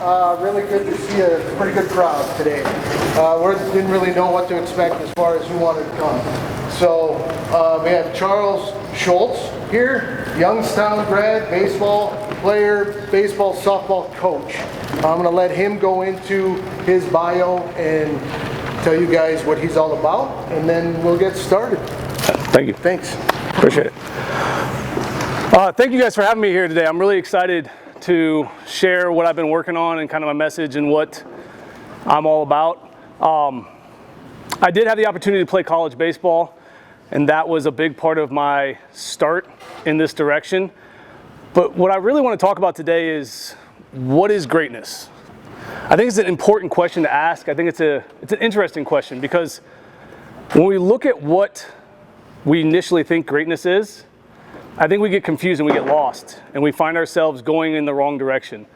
Really good to see a pretty good crowd today. We didn't really know what to expect as far as who wanted to come. So we have Charles Schultz here, Johnstown grad, baseball player, baseball, softball coach. I'm going to let him go into his bio and tell you guys what he's all about, and then we'll get started. Thank you. Thanks. Appreciate it. Thank you guys for having me here today. I'm really excited to share what I've been working on and kind of my message and what I'm all about. I did have the opportunity to play college baseball, and that was a big part of my start in this direction. But what I really want to talk about today is, what is greatness? I think it's an important question to ask. I think it's an interesting question, because when we look at what we initially think greatness is, I think we get confused and we get lost, and we find ourselves going in the wrong direction.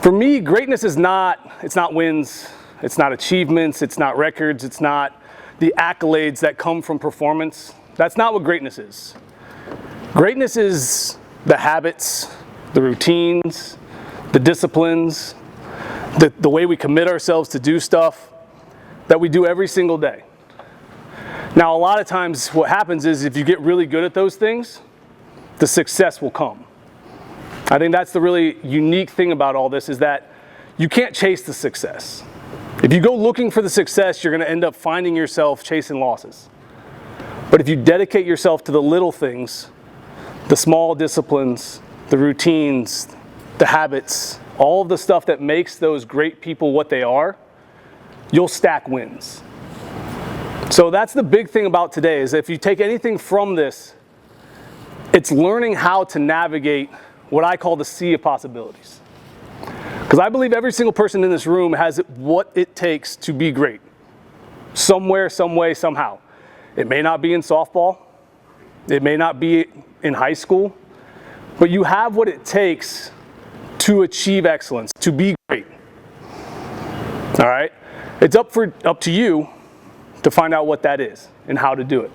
For me, greatness is it's not wins, it's not achievements, it's not records, it's not the accolades that come from performance. That's not what greatness is. Greatness is the habits, the routines, the disciplines, the way we commit ourselves to do stuff that we do every single day. Now, a lot of times what happens is, if you get really good at those things, the success will come. I think that's the really unique thing about all this, is that you can't chase the success. If you go looking for the success, you're going to end up finding yourself chasing losses. But if you dedicate yourself to the little things, the small disciplines, the routines, the habits, all of the stuff that makes those great people what they are, you'll stack wins. So that's the big thing about today, is if you take anything from this, it's learning how to navigate what I call the sea of possibilities. Because I believe every single person in this room has what it takes to be great. Somewhere, some way, somehow. It may not be in softball. It may not be in high school. But you have what it takes to achieve excellence, to be great. All right? It's up to you to find out what that is and how to do it.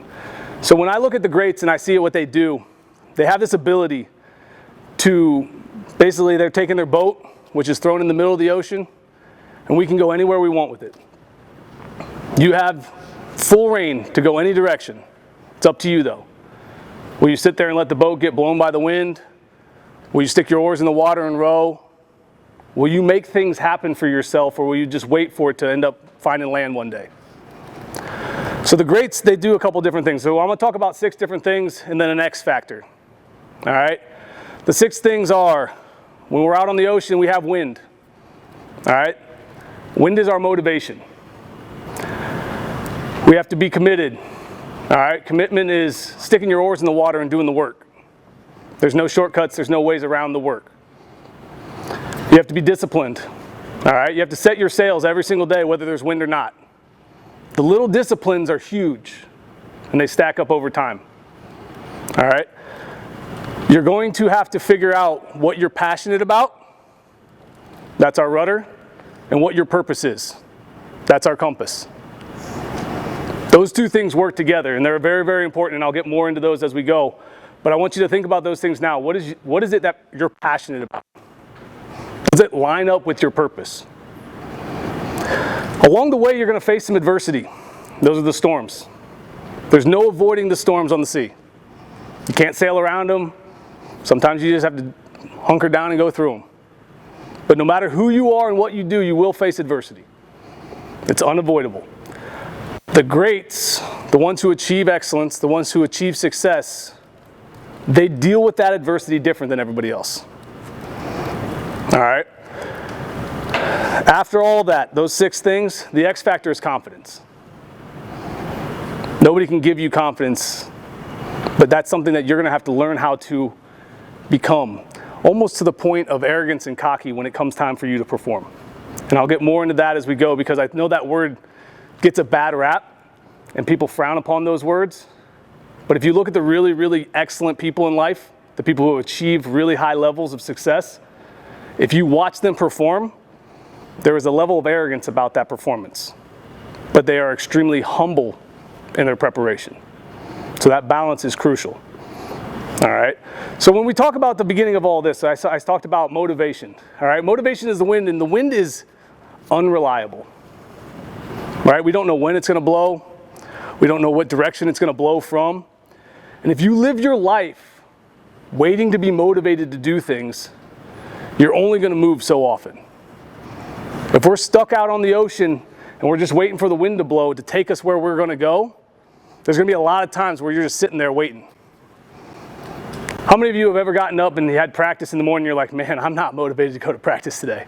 So when I look at the greats and I see what they do, they have this ability to, basically, they're taking their boat, which is thrown in the middle of the ocean, and we can go anywhere we want with it. You have full reign to go any direction. It's up to you, though. Will you sit there and let the boat get blown by the wind? Will you stick your oars in the water and row? Will you make things happen for yourself, or will you just wait for it to end up finding land one day? So the greats, they do a couple different things. So I'm going to talk about 6 different things and then an X factor. All right? The 6 things are, when we're out on the ocean, we have wind. All right? Wind is our motivation. We have to be committed. All right? Commitment is sticking your oars in the water and doing the work. There's no shortcuts. There's no ways around the work. You have to be disciplined. All right? You have to set your sails every single day, whether there's wind or not. The little disciplines are huge, and they stack up over time. All right? You're going to have to figure out what you're passionate about. That's our rudder. And what your purpose is. That's our compass. Those 2 things work together, and they're very, very important, and I'll get more into those as we go. But I want you to think about those things now. What is it that you're passionate about? Does it line up with your purpose? Along the way, you're going to face some adversity. Those are the storms. There's no avoiding the storms on the sea. You can't sail around them. Sometimes you just have to hunker down and go through them. But no matter who you are and what you do, you will face adversity. It's unavoidable. The greats, the ones who achieve excellence, the ones who achieve success, they deal with that adversity different than everybody else. All right? After all that, those 6 things, the X factor is confidence. Nobody can give you confidence, but that's something that you're going to have to learn how to become, almost to the point of arrogance and cocky when it comes time for you to perform. And I'll get more into that as we go, because I know that word gets a bad rap and people frown upon those words. But if you look at the really, really excellent people in life, the people who achieve really high levels of success, if you watch them perform, there is a level of arrogance about that performance. But they are extremely humble in their preparation. So that balance is crucial. All right. So when we talk about the beginning of all this, I talked about motivation. All right. Motivation is the wind, and the wind is unreliable. Right? We don't know when it's going to blow. We don't know what direction it's going to blow from. And if you live your life waiting to be motivated to do things, you're only going to move so often. If we're stuck out on the ocean and we're just waiting for the wind to blow to take us where we're going to go, there's going to be a lot of times where you're just sitting there waiting. How many of you have ever gotten up and you had practice in the morning and you're like, man, I'm not motivated to go to practice today?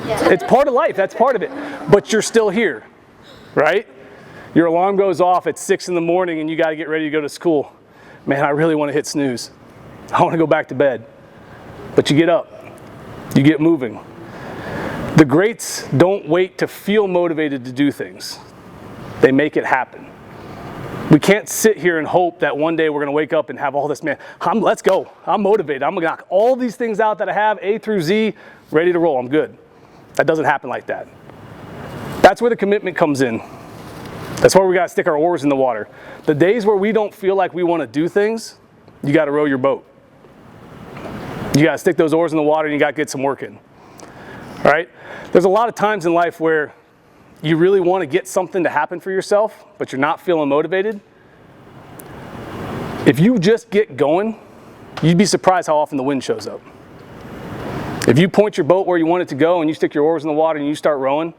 It's part of life. That's part of it. But you're still here, right? Your alarm goes off at 6 in the morning and you got to get ready to go to school. Man, I really want to hit snooze. I want to go back to bed. But you get up. You get moving. The greats don't wait to feel motivated to do things. They make it happen. We can't sit here and hope that one day we're going to wake up and have all this, man, let's go. I'm motivated. I'm going to knock all these things out that I have, A through Z, ready to roll. I'm good. That doesn't happen like that. That's where the commitment comes in. That's where we got to stick our oars in the water. The days where we don't feel like we want to do things, you got to row your boat. You got to stick those oars in the water and you got to get some work in. All right? There's a lot of times in life where you really want to get something to happen for yourself, but you're not feeling motivated. If you just get going, you'd be surprised how often the wind shows up. If you point your boat where you want it to go and you stick your oars in the water and you start rowing,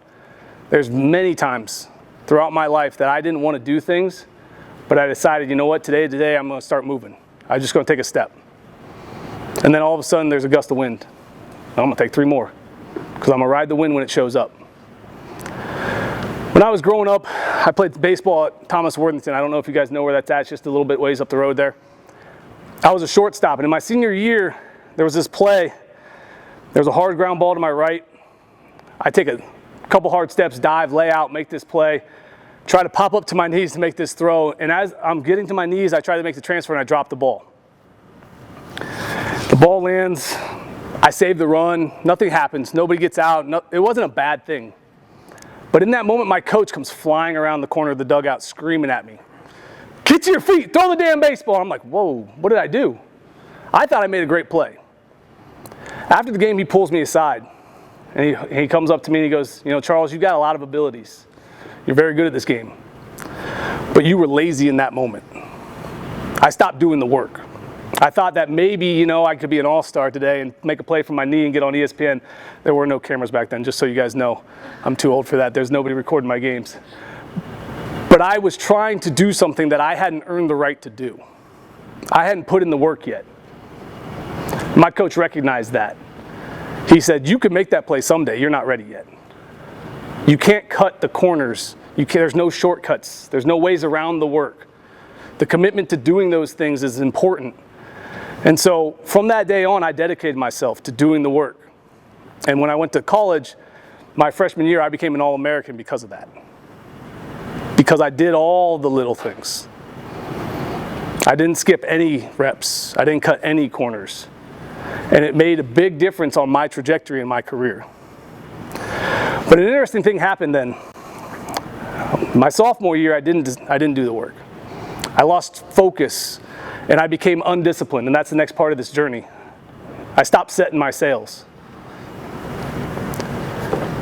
there's many times throughout my life that I didn't want to do things, but I decided, you know what, today I'm going to start moving. I'm just going to take a step. And then all of a sudden there's a gust of wind. I'm going to take 3 more because I'm going to ride the wind when it shows up. When I was growing up, I played baseball at Thomas Worthington. I don't know if you guys know where that's at. It's just a little bit ways up the road there. I was a shortstop, and in my senior year, there was this play. There was a hard ground ball to my right. I take a couple hard steps, dive, lay out, make this play, try to pop up to my knees to make this throw, and as I'm getting to my knees, I try to make the transfer, and I drop the ball. The ball lands. I save the run. Nothing happens. Nobody gets out. It wasn't a bad thing. But in that moment, my coach comes flying around the corner of the dugout screaming at me, "Get to your feet, throw the damn baseball." I'm like, whoa, what did I do? I thought I made a great play. After the game, he pulls me aside, and he comes up to me and he goes, Charles, you've got a lot of abilities. You're very good at this game. But you were lazy in that moment. I stopped doing the work. I thought that maybe, I could be an all-star today and make a play from my knee and get on ESPN. There were no cameras back then, just so you guys know. I'm too old for that. There's nobody recording my games. But I was trying to do something that I hadn't earned the right to do. I hadn't put in the work yet. My coach recognized that. He said, you could make that play someday. You're not ready yet. You can't cut the corners. There's no shortcuts. There's no ways around the work. The commitment to doing those things is important. And so from that day on, I dedicated myself to doing the work. And when I went to college, my freshman year, I became an All-American because of that. Because I did all the little things. I didn't skip any reps. I didn't cut any corners. And it made a big difference on my trajectory in my career. But an interesting thing happened then. My sophomore year, I didn't do the work. I lost focus. And I became undisciplined, and that's the next part of this journey. I stopped setting my sails.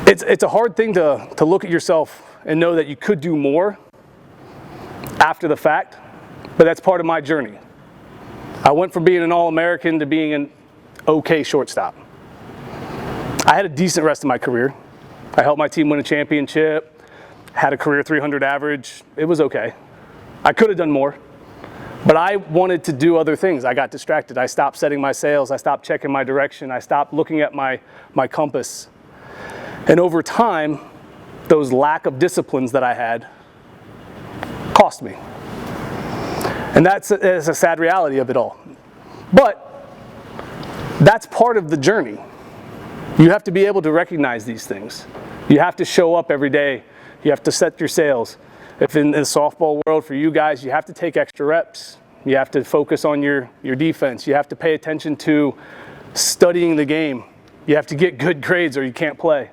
It's a hard thing to look at yourself and know that you could do more after the fact, but that's part of my journey. I went from being an All-American to being an okay shortstop. I had a decent rest of my career. I helped my team win a championship, had a career 300 average. It was okay. I could have done more. But I wanted to do other things. I got distracted. I stopped setting my sails. I stopped checking my direction. I stopped looking at my compass. And over time, those lack of disciplines that I had cost me. And that's a sad reality of it all. But that's part of the journey. You have to be able to recognize these things. You have to show up every day. You have to set your sails. If in the softball world for you guys, you have to take extra reps. You have to focus on your defense. You have to pay attention to studying the game. You have to get good grades or you can't play.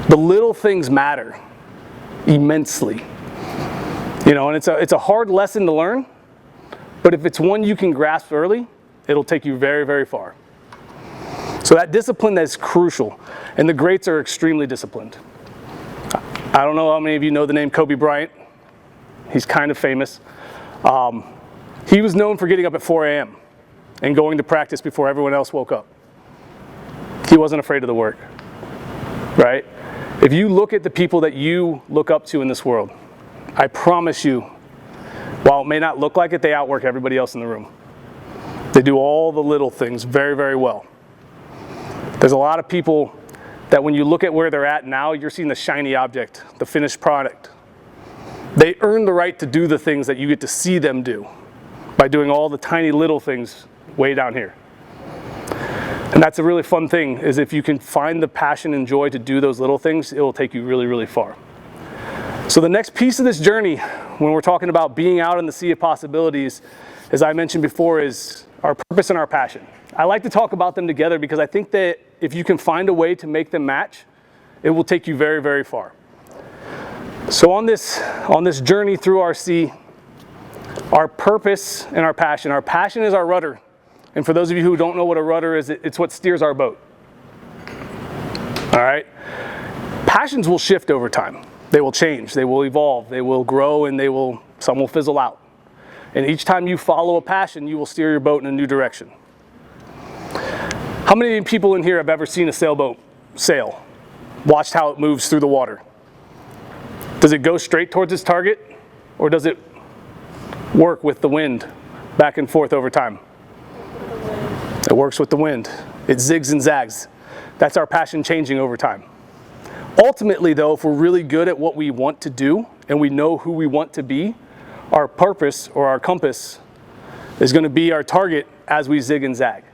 The little things matter immensely. And it's a hard lesson to learn, But if it's one you can grasp early, it'll take you very, very far. So that discipline is crucial, and the greats are extremely disciplined. I don't know how many of you know the name Kobe Bryant. He's kind of famous. He was known for getting up at 4 a.m. and going to practice before everyone else woke up. He wasn't afraid of the work, right? If you look at the people that you look up to in this world, I promise you, while it may not look like it, they outwork everybody else in the room. They do all the little things very, very well. There's a lot of people that when you look at where they're at now, you're seeing the shiny object, the finished product. They earn the right to do the things that you get to see them do by doing all the tiny little things way down here. And that's a really fun thing, is if you can find the passion and joy to do those little things, it will take you really, really far. So the next piece of this journey, when we're talking about being out in the sea of possibilities, as I mentioned before, is our purpose and our passion. I like to talk about them together because I think that if you can find a way to make them match, it will take you very, very far. So on this journey through our sea, our purpose and our passion is our rudder. And for those of you who don't know what a rudder is, it's what steers our boat. All right? Passions will shift over time. They will change, they will evolve, they will grow, and some will fizzle out. And each time you follow a passion, you will steer your boat in a new direction. How many people in here have ever seen a sailboat sail? Watched how it moves through the water? Does it go straight towards its target, or does it work with the wind back and forth over time? It works with the wind. It zigs and zags. That's our passion changing over time. Ultimately, though, if we're really good at what we want to do and we know who we want to be, our purpose or our compass is going to be our target as we zig and zag.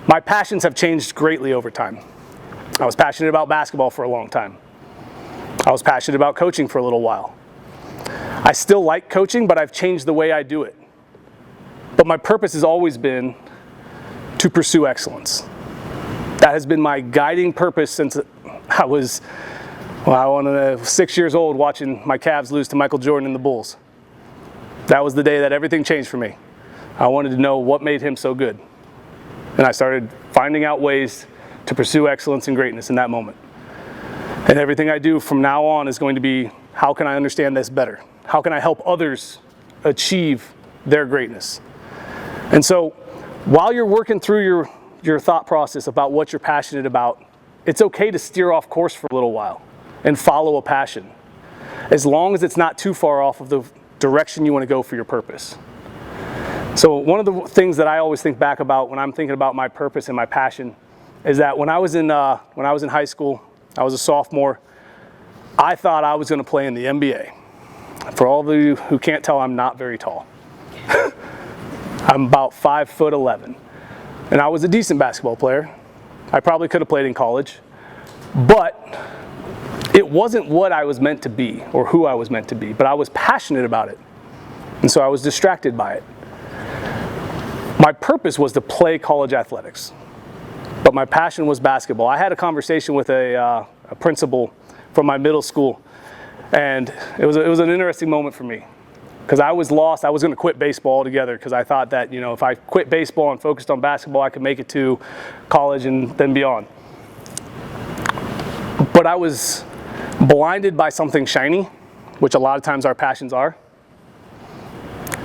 My passions have changed greatly over time. I was passionate about basketball for a long time. I was passionate about coaching for a little while. I still like coaching, but I've changed the way I do it. But my purpose has always been to pursue excellence. That has been my guiding purpose since I was 6 years old watching my Cavs lose to Michael Jordan and the Bulls. That was the day that everything changed for me. I wanted to know what made him so good. And I started finding out ways to pursue excellence and greatness in that moment. And everything I do from now on is going to be, how can I understand this better? How can I help others achieve their greatness? And so while you're working through your thought process about what you're passionate about, it's okay to steer off course for a little while and follow a passion, as long as it's not too far off of the direction you want to go for your purpose. So one of the things that I always think back about when I'm thinking about my purpose and my passion is that when I was in high school, I was a sophomore, I thought I was going to play in the NBA. For all of you who can't tell, I'm not very tall. I'm about 5'11", and I was a decent basketball player. I probably could have played in college, but it wasn't what I was meant to be or who I was meant to be, but I was passionate about it, and so I was distracted by it. My purpose was to play college athletics, but my passion was basketball. I had a conversation with a principal from my middle school, and it was an interesting moment for me because I was lost. I was going to quit baseball altogether because I thought that, if I quit baseball and focused on basketball, I could make it to college and then beyond. But I was blinded by something shiny, which a lot of times our passions are.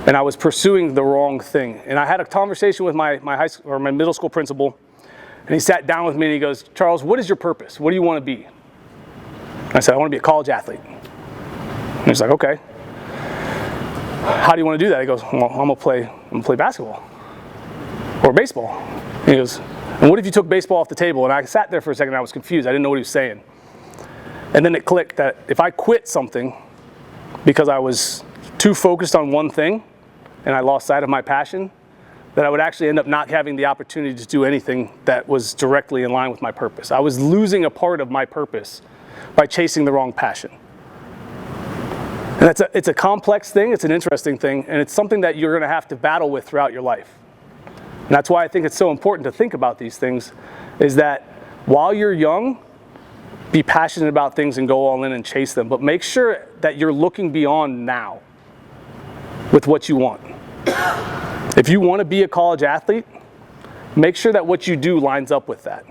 And I was pursuing the wrong thing. And I had a conversation with my high school or my middle school principal, and he sat down with me and he goes, "Charles, what is your purpose? What do you want to be?" And I said, "I want to be a college athlete." And he's like, "Okay. How do you want to do that?" He goes, "Well, I'm gonna play basketball or baseball." And he goes, "And what if you took baseball off the table?" And I sat there for a second and I was confused. I didn't know what he was saying. And then it clicked that if I quit something because I was too focused on one thing and I lost sight of my passion, that I would actually end up not having the opportunity to do anything that was directly in line with my purpose. I was losing a part of my purpose by chasing the wrong passion. And it's a complex thing, it's an interesting thing, and it's something that you're gonna have to battle with throughout your life. And that's why I think it's so important to think about these things, is that while you're young, be passionate about things and go all in and chase them, but make sure that you're looking beyond now with what you want. If you want to be a college athlete, make sure that what you do lines up with that.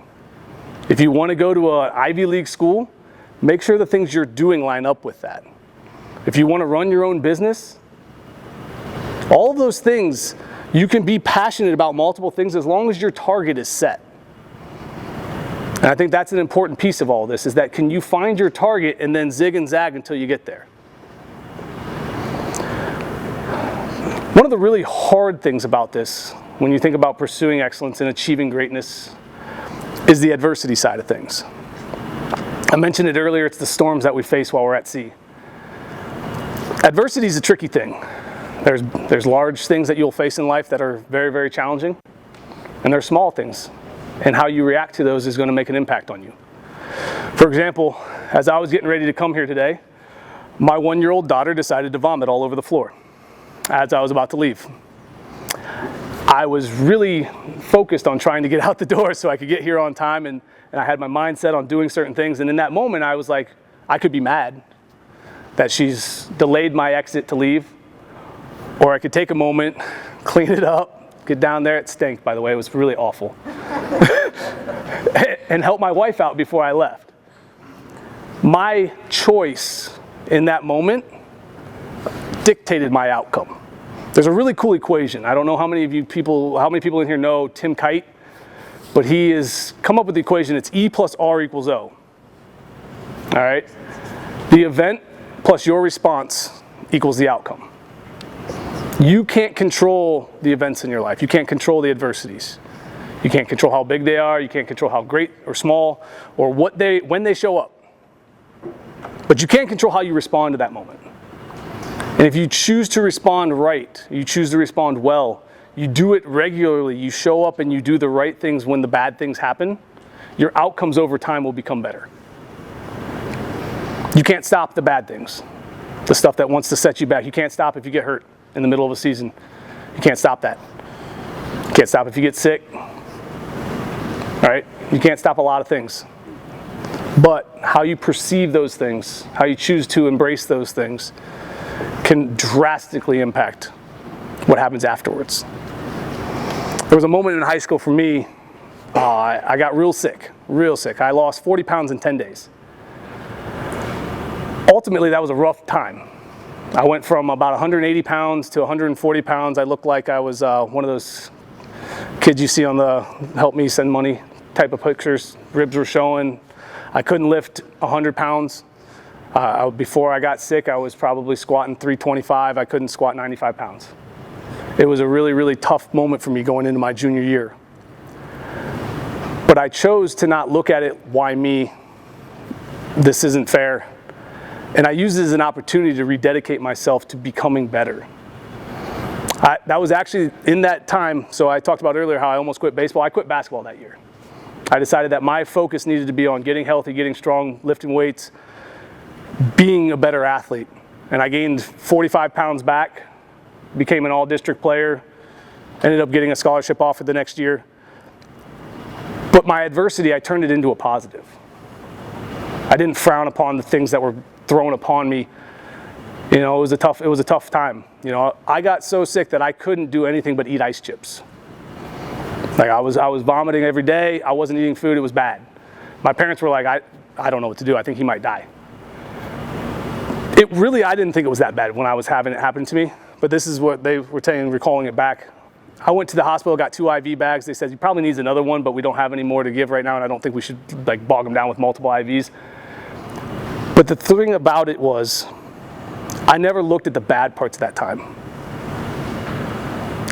If you want to go to an Ivy League school, make sure the things you're doing line up with that. If you want to run your own business, all of those things, you can be passionate about multiple things as long as your target is set. And I think that's an important piece of all this, is that can you find your target and then zig and zag until you get there? One of the really hard things about this, when you think about pursuing excellence and achieving greatness, is the adversity side of things. I mentioned it earlier, it's the storms that we face while we're at sea. Adversity is a tricky thing. There's large things that you'll face in life that are very, very challenging, and there's small things, and how you react to those is going to make an impact on you. For example, as I was getting ready to come here today, my 1-year-old daughter decided to vomit all over the floor as I was about to leave. I was really focused on trying to get out the door so I could get here on time, and I had my mind set on doing certain things, and in that moment I was like, I could be mad that she's delayed my exit to leave, or I could take a moment, clean it up, get down there. It stank, by the way, it was really awful. And help my wife out before I left. My choice in that moment dictated my outcome. There's a really cool equation. I don't know how many people in here know Tim Kite, but he has come up with the equation. It's E plus R equals O. All right? The event plus your response equals the outcome. You can't control the events in your life. You can't control the adversities. You can't control how big they are. You can't control how great or small or when they show up. But you can control how you respond to that moment. And if you choose to respond right, you choose to respond well, you do it regularly, you show up and you do the right things when the bad things happen, your outcomes over time will become better. You can't stop the bad things, the stuff that wants to set you back. You can't stop if you get hurt in the middle of a season. You can't stop that. You can't stop if you get sick. All right? You can't stop a lot of things. But how you perceive those things, how you choose to embrace those things, can drastically impact what happens afterwards. There was a moment in high school for me, I got real sick. I lost 40 pounds in 10 days. Ultimately, that was a rough time. I went from about 180 pounds to 140 pounds. I looked like I was one of those kids you see on the help me send money type of pictures. Ribs were showing. I couldn't lift 100 pounds. Before I got sick, I was probably squatting 325. I couldn't squat 95 pounds. It was a really, really tough moment for me going into my junior year. But I chose to not look at it, why me? This isn't fair. And I used it as an opportunity to rededicate myself to becoming better. That was actually in that time, so I talked about earlier how I almost quit baseball. I quit basketball that year. I decided that my focus needed to be on getting healthy, getting strong, lifting weights, being a better athlete. And I gained 45 pounds back, became an all-district player, ended up getting a scholarship offer the next year. But my adversity, I turned it into a positive. I didn't frown upon the things that were thrown upon me. You know, it was a tough time. You know, I got so sick that I couldn't do anything but eat ice chips. Like I was vomiting every day. I wasn't eating food. It was bad. My parents were like, I don't know what to do. I think he might die. I didn't think it was that bad when I was having it happen to me, but this is what they were recalling it back. I went to the hospital, got 2 IV bags. They said, he probably needs another one, but we don't have any more to give right now, and I don't think we should like bog him down with multiple IVs. But the thing about it was, I never looked at the bad parts of that time.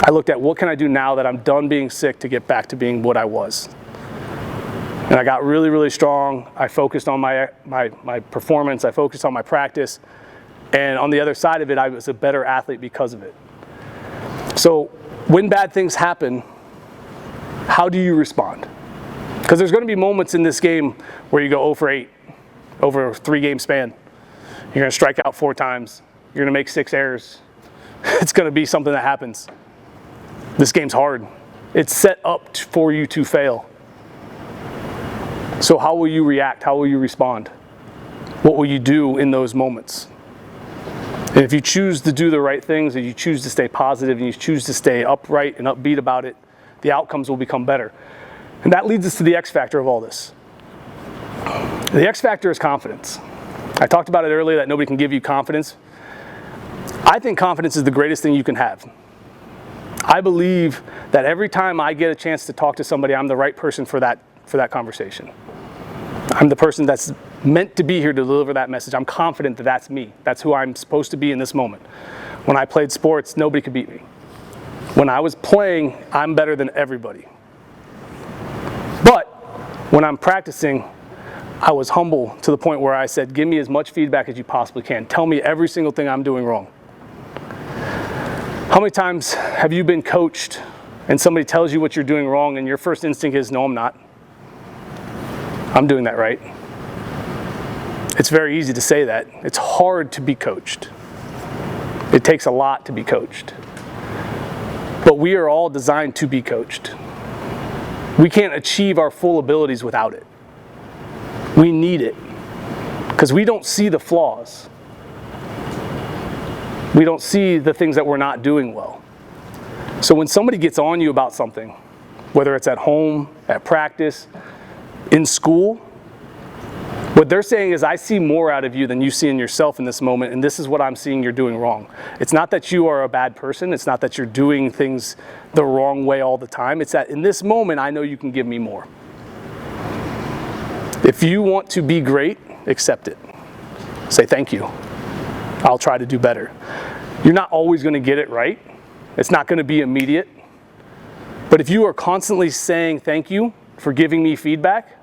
I looked at what can I do now that I'm done being sick to get back to being what I was. And I got really, really strong. I focused on my performance. I focused on my practice. And on the other side of it, I was a better athlete because of it. So when bad things happen, how do you respond? Because there's going to be moments in this game where you go 0 for 8 over a 3-game span. You're going to strike out 4 times. You're going to make 6 errors. It's going to be something that happens. This game's hard. It's set up for you to fail. So how will you react? How will you respond? What will you do in those moments? And if you choose to do the right things, and you choose to stay positive, and you choose to stay upright and upbeat about it, the outcomes will become better. And that leads us to the X factor of all this. The X factor is confidence. I talked about it earlier that nobody can give you confidence. I think confidence is the greatest thing you can have. I believe that every time I get a chance to talk to somebody, I'm the right person for that conversation. I'm the person that's meant to be here to deliver that message. I'm confident that that's me. That's who I'm supposed to be in this moment. When I played sports, nobody could beat me. When I was playing, I'm better than everybody. But when I'm practicing, I was humble to the point where I said, give me as much feedback as you possibly can. Tell me every single thing I'm doing wrong. How many times have you been coached and somebody tells you what you're doing wrong and your first instinct is, no, I'm not. I'm doing that right. It's very easy to say that. It's hard to be coached. It takes a lot to be coached. But we are all designed to be coached. We can't achieve our full abilities without it. We need it because we don't see the flaws. We don't see the things that we're not doing well. So when somebody gets on you about something, whether it's at home, at practice, in school, what they're saying is, I see more out of you than you see in yourself in this moment, and this is what I'm seeing you're doing wrong. It's not that you are a bad person. It's not that you're doing things the wrong way all the time. It's that in this moment, I know you can give me more. If you want to be great, accept it. Say thank you. I'll try to do better. You're not always going to get it right. It's not going to be immediate. But if you are constantly saying thank you for giving me feedback,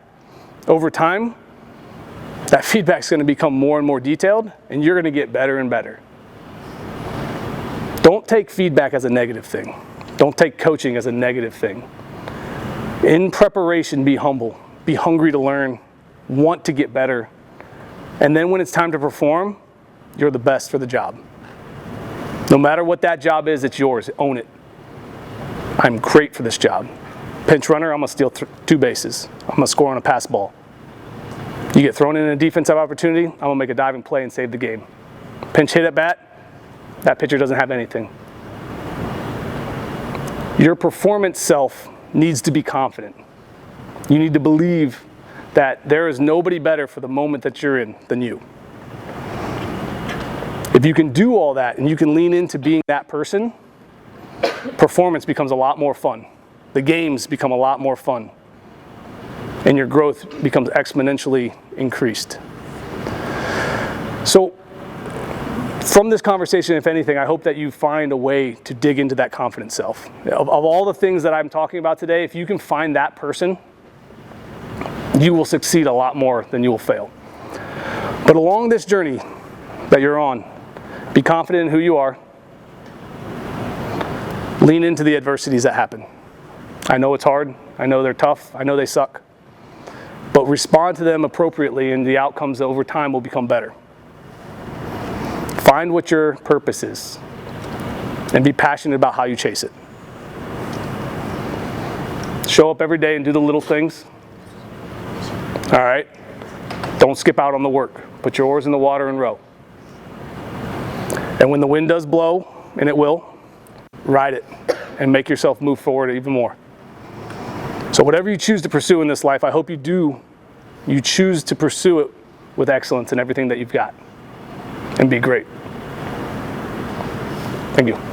over time, that feedback's going to become more and more detailed, and you're going to get better and better. Don't take feedback as a negative thing. Don't take coaching as a negative thing. In preparation, be humble. Be hungry to learn. Want to get better. And then when it's time to perform, you're the best for the job. No matter what that job is, it's yours. Own it. I'm great for this job. Pinch runner, I'm going to steal 2 bases. I'm going to score on a pass ball. You get thrown in a defensive opportunity, I'm going to make a diving play and save the game. Pinch hit at bat, that pitcher doesn't have anything. Your performance self needs to be confident. You need to believe that there is nobody better for the moment that you're in than you. If you can do all that and you can lean into being that person, performance becomes a lot more fun. The games become a lot more fun. And your growth becomes exponentially increased. So, from this conversation, if anything, I hope that you find a way to dig into that confident self. Of all the things that I'm talking about today, if you can find that person, you will succeed a lot more than you will fail. But along this journey that you're on, be confident in who you are. Lean into the adversities that happen. I know it's hard. I know they're tough. I know they suck. But respond to them appropriately, and the outcomes over time will become better. Find what your purpose is, and be passionate about how you chase it. Show up every day and do the little things. All right? Don't skip out on the work. Put your oars in the water and row. And when the wind does blow, and it will, ride it and make yourself move forward even more. So whatever you choose to pursue in this life, I hope you choose to pursue it with excellence in everything that you've got, and be great. Thank you.